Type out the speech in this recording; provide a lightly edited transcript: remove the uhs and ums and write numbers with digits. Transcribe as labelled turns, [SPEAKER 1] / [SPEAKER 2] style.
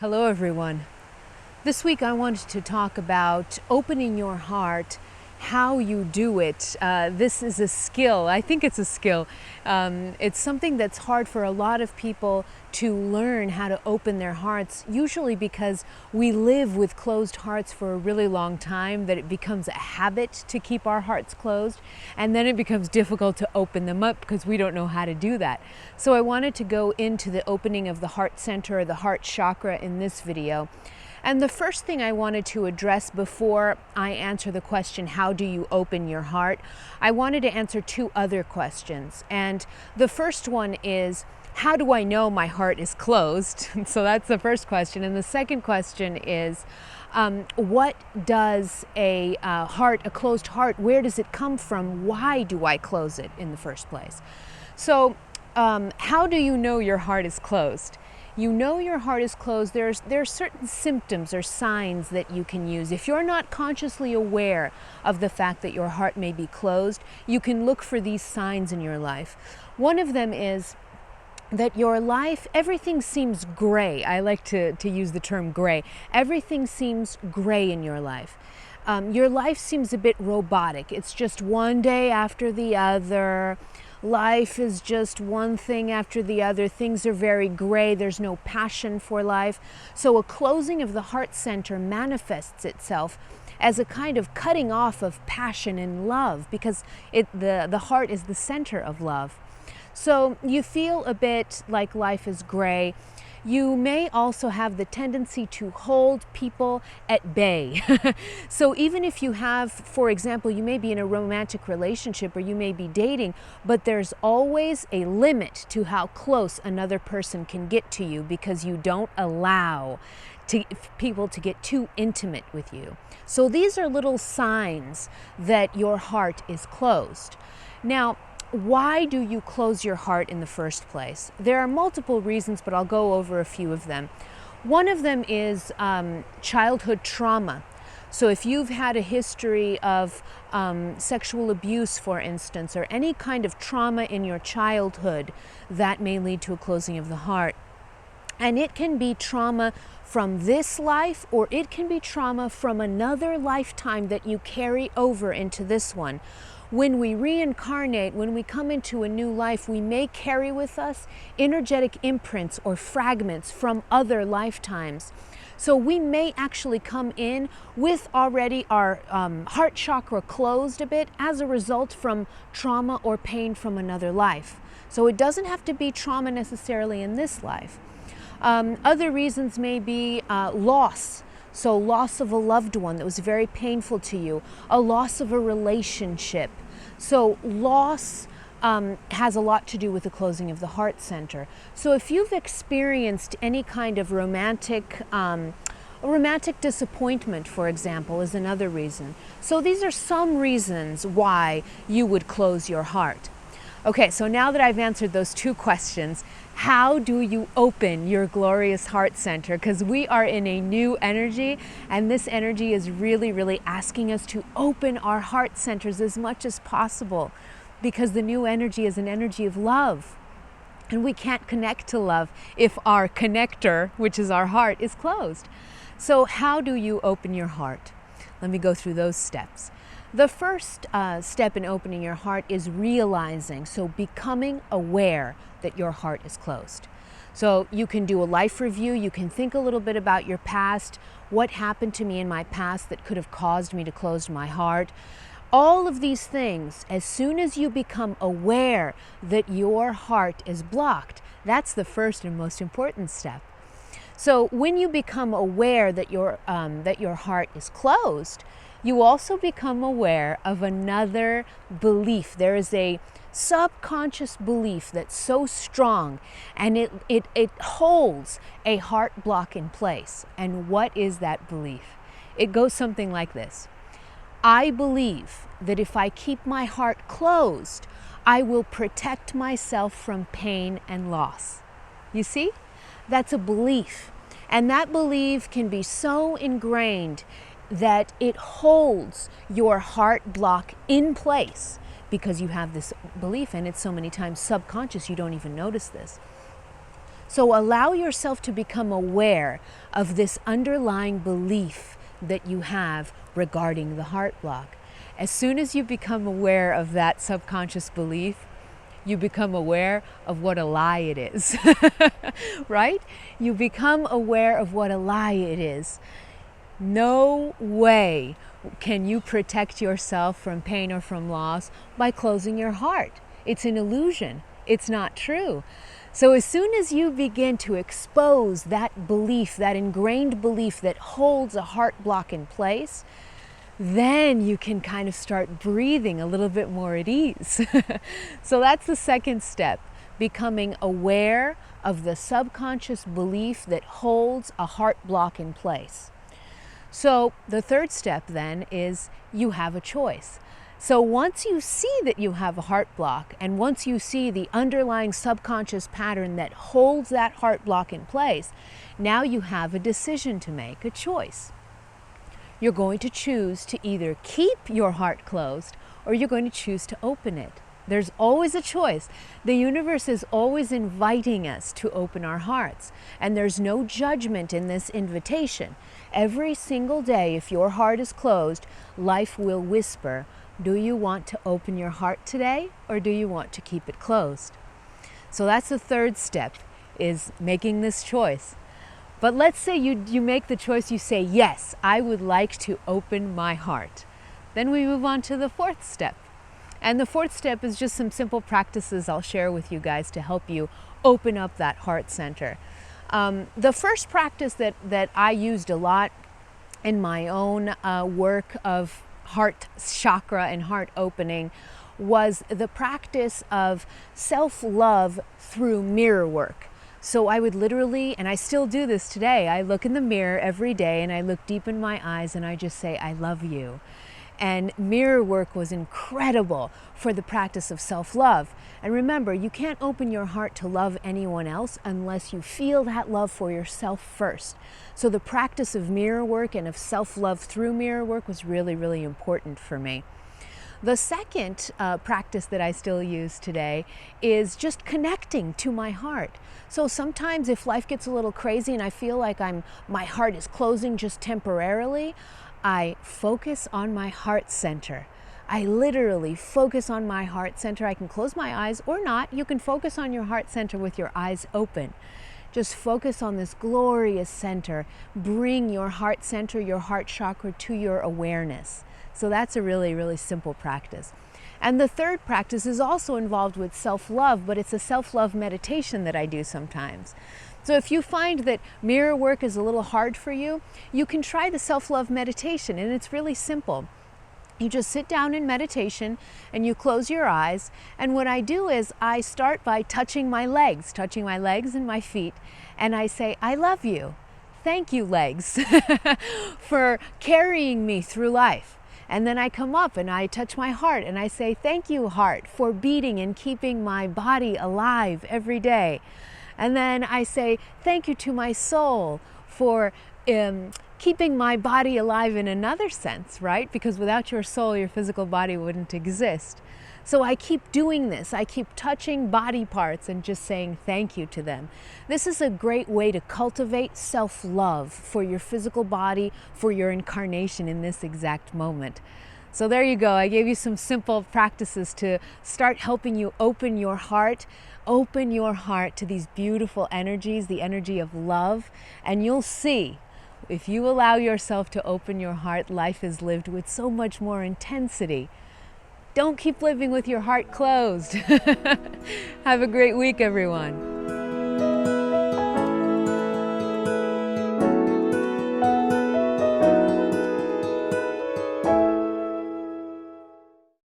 [SPEAKER 1] Hello everyone. This week I wanted to talk about opening your heart, how you do it. This is a skill. I think it's a skill. It's something that's hard for a lot of people to learn how to open their hearts, usually because we live with closed hearts for a really long time, that it becomes a habit to keep our hearts closed, and then it becomes difficult to open them up because we don't know how to do that. So I wanted to go into the opening of the heart center, or the heart chakra, in this video. And the first thing I wanted to address before I answer the question, how do you open your heart? I wanted to answer two other questions. And the first one is, how do I know my heart is closed? So that's the first question. And the second question is, what does a closed heart, where does it come from? Why do I close it in the first place? So how do you know your heart is closed? You know your heart is closed. There are certain symptoms or signs that you can use. If you're not consciously aware of the fact that your heart may be closed, you can look for these signs in your life. One of them is that your life, everything seems gray. I like to use the term gray. Everything seems gray in your life. Your life seems a bit robotic. It's just one day after the other. Life is just one thing after the other. Things are very gray. There's no passion for life. So a closing of the heart center manifests itself as a kind of cutting off of passion and love, because the heart is the center of love. So you feel a bit like life is gray. You may also have the tendency to hold people at bay. So even if you have, for example, you may be in a romantic relationship or you may be dating, but there's always a limit to how close another person can get to you, because you don't allow people to get too intimate with you. So these are little signs that your heart is closed. Now, why do you close your heart in the first place? There are multiple reasons, but I'll go over a few of them. One of them is childhood trauma. So if you've had a history of sexual abuse, for instance, or any kind of trauma in your childhood, that may lead to a closing of the heart. And it can be trauma from this life, or it can be trauma from another lifetime that you carry over into this one. When we reincarnate, when we come into a new life, we may carry with us energetic imprints or fragments from other lifetimes. So we may actually come in with already our heart chakra closed a bit as a result from trauma or pain from another life. So it doesn't have to be trauma necessarily in this life. Other reasons may be loss. So loss of a loved one that was very painful to you, a loss of a relationship. So loss has a lot to do with the closing of the heart center. So if you've experienced any kind of romantic disappointment, for example, is another reason. So these are some reasons why you would close your heart. Okay, so now that I've answered those two questions, how do you open your glorious heart center? Because we are in a new energy, and this energy is really, really asking us to open our heart centers as much as possible, because the new energy is an energy of love. And we can't connect to love if our connector, which is our heart, is closed. So how do you open your heart? Let me go through those steps. The first step in opening your heart is realizing, so becoming aware that your heart is closed. So you can do a life review, you can think a little bit about your past, what happened to me in my past that could have caused me to close my heart. All of these things, as soon as you become aware that your heart is blocked, that's the first and most important step. So when you become aware that your heart is closed, you also become aware of another belief. There is a subconscious belief that's so strong, and it holds a heart block in place. And what is that belief? It goes something like this. I believe that if I keep my heart closed, I will protect myself from pain and loss. You see? That's a belief. And that belief can be so ingrained that it holds your heart block in place because you have this belief, and it's so many times subconscious you don't even notice this. So allow yourself to become aware of this underlying belief that you have regarding the heart block. As soon as you become aware of that subconscious belief, you become aware of what a lie it is, right? You become aware of what a lie it is. No way can you protect yourself from pain or from loss by closing your heart. It's an illusion. It's not true. So as soon as you begin to expose that belief, that ingrained belief that holds a heart block in place, then you can kind of start breathing a little bit more at ease. So that's the second step, becoming aware of the subconscious belief that holds a heart block in place. So the third step then is you have a choice. So once you see that you have a heart block, and once you see the underlying subconscious pattern that holds that heart block in place, now you have a decision to make, a choice. You're going to choose to either keep your heart closed or you're going to choose to open it. There's always a choice. The universe is always inviting us to open our hearts, and there's no judgment in this invitation. Every single day, if your heart is closed, life will whisper, do you want to open your heart today or do you want to keep it closed? So that's the third step, is making this choice. But let's say you make the choice, you say, yes, I would like to open my heart. Then we move on to the fourth step. And the fourth step is just some simple practices I'll share with you guys to help you open up that heart center. The first practice that I used a lot in my own work of heart chakra and heart opening was the practice of self-love through mirror work. So I would literally, and I still do this today, I look in the mirror every day and I look deep in my eyes and I just say, I love you. And mirror work was incredible for the practice of self-love. And remember, you can't open your heart to love anyone else unless you feel that love for yourself first. So the practice of mirror work and of self-love through mirror work was really, really important for me. The second practice that I still use today is just connecting to my heart. So sometimes if life gets a little crazy and I feel like my heart is closing just temporarily, I focus on my heart center. I literally focus on my heart center. I can close my eyes or not. You can focus on your heart center with your eyes open. Just focus on this glorious center. Bring your heart center, your heart chakra to your awareness. So that's a really, really simple practice. And the third practice is also involved with self-love, but it's a self-love meditation that I do sometimes. So if you find that mirror work is a little hard for you, you can try the self-love meditation, and it's really simple. You just sit down in meditation and you close your eyes, and what I do is I start by touching my legs and my feet, and I say, I love you. Thank you, legs, for carrying me through life. And then I come up and I touch my heart and I say, thank you, heart, for beating and keeping my body alive every day. And then I say, thank you to my soul for keeping my body alive in another sense, right? Because without your soul, your physical body wouldn't exist. So I keep doing this. I keep touching body parts and just saying thank you to them. This is a great way to cultivate self-love for your physical body, for your incarnation in this exact moment. So there you go. I gave you some simple practices to start helping you open your heart to these beautiful energies, the energy of love, and you'll see, if you allow yourself to open your heart, life is lived with so much more intensity. Don't keep living with your heart closed. Have a great week, everyone.